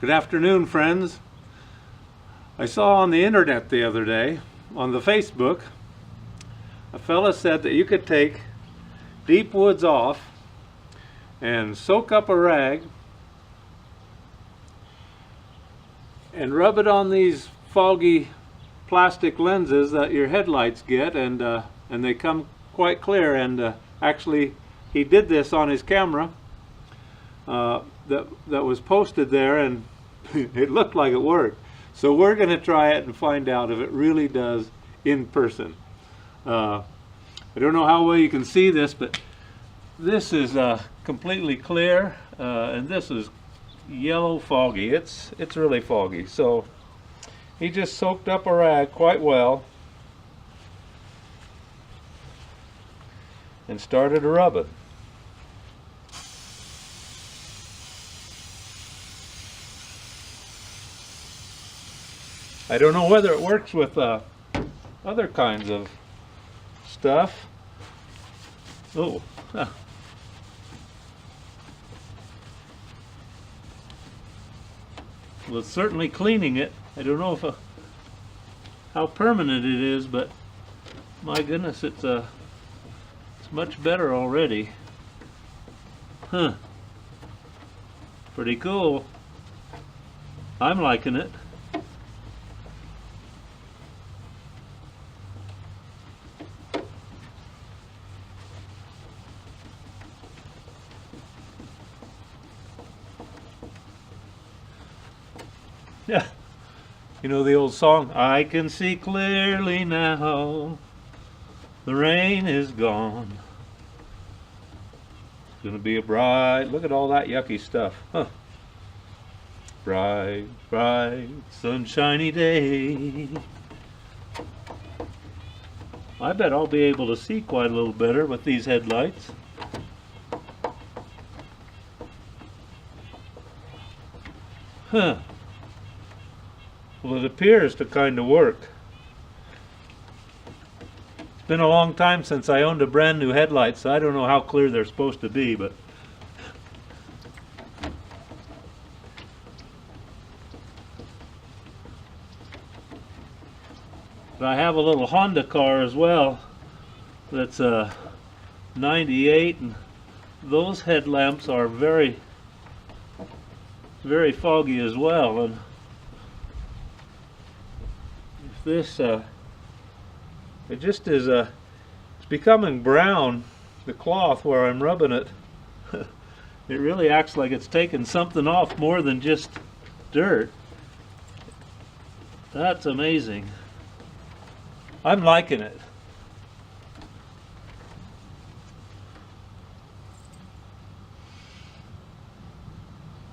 Good afternoon, friends. I saw on the internet the other day, on the Facebook, a fella said that you could take deep woods off and soak up a rag and rub it on these foggy plastic lenses that your headlights get, and they come quite clear. And actually, he did this on his camera that was posted there, and it looked like it worked. So we're going to try it and find out if it really does in person. I don't know how well you can see this, but this is completely clear, and this is yellow foggy. It's really foggy. So he just soaked up a rag quite well and started to rub it. I don't know whether it works with other kinds of stuff. Oh, huh. Well, it's certainly cleaning it. I don't know if how permanent it is, but my goodness, it's much better already. Huh. Pretty cool. I'm liking it. Yeah, you know the old song, I can see clearly now, the rain is gone. It's gonna be a bright, look at all that yucky stuff, huh? Bright, bright, sunshiny day. I bet I'll be able to see quite a little better with these headlights. Huh. Well, it appears to kind of work. It's been a long time since I owned a brand new headlight, so I don't know how clear they're supposed to be, but I have a little Honda car as well that's a 98, and those headlamps are very, very foggy as well. And this it just is it's becoming brown, the cloth where I'm rubbing it. It really acts like it's taking something off more than just dirt. That's amazing. I'm liking it.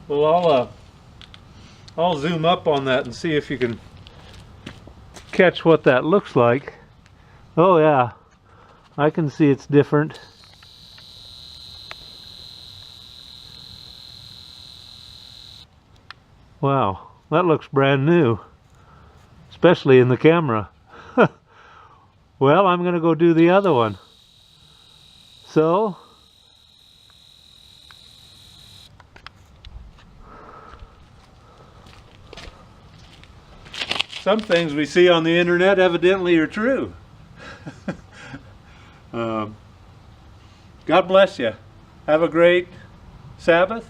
Well, I'll zoom up on that and see if you can catch what that looks like. Oh yeah, I can see it's different. Wow, that looks brand new, especially in the camera. Well, I'm gonna go do the other one. So some things we see on the internet evidently are true. God bless you. Have a great Sabbath.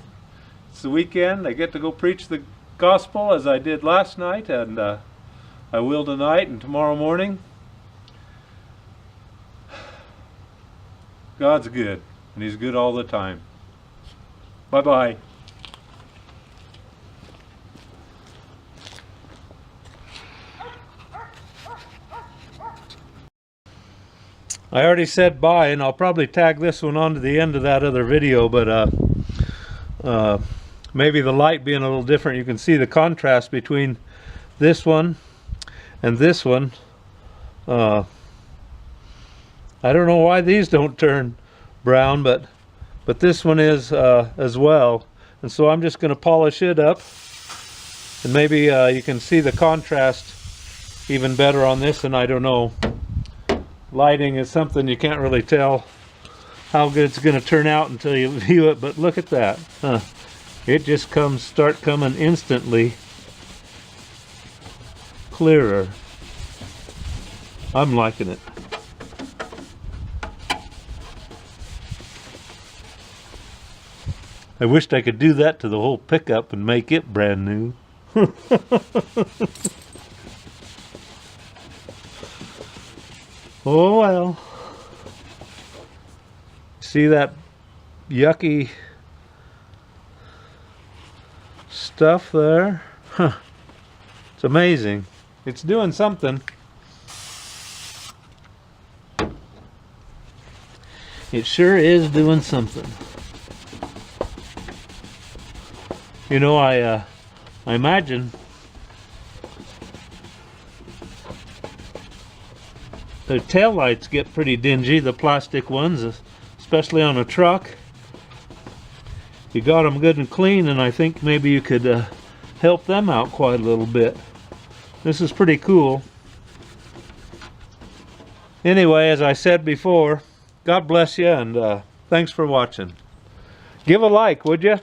It's the weekend. I get to go preach the gospel as I did last night, and I will tonight and tomorrow morning. God's good, and He's good all the time. Bye-bye. I already said bye, and I'll probably tag this one onto the end of that other video, but maybe the light being a little different, you can see the contrast between this one and this one. I don't know why these don't turn brown, but this one is as well. And so I'm just going to polish it up, and maybe you can see the contrast even better on this. And I don't know, lighting is something you can't really tell how good it's going to turn out until you view it, but look at that. It just start coming instantly clearer. I'm liking it. I wished I could do that to the whole pickup and make it brand new. Oh well. See that yucky stuff there? Huh. It's amazing. It's doing something. It sure is doing something. You know, I imagine the tail lights get pretty dingy, the plastic ones, especially on a truck. You got them good and clean, and I think maybe you could help them out quite a little bit. This is pretty cool. Anyway, as I said before, God bless you, and thanks for watching. Give a like, would you?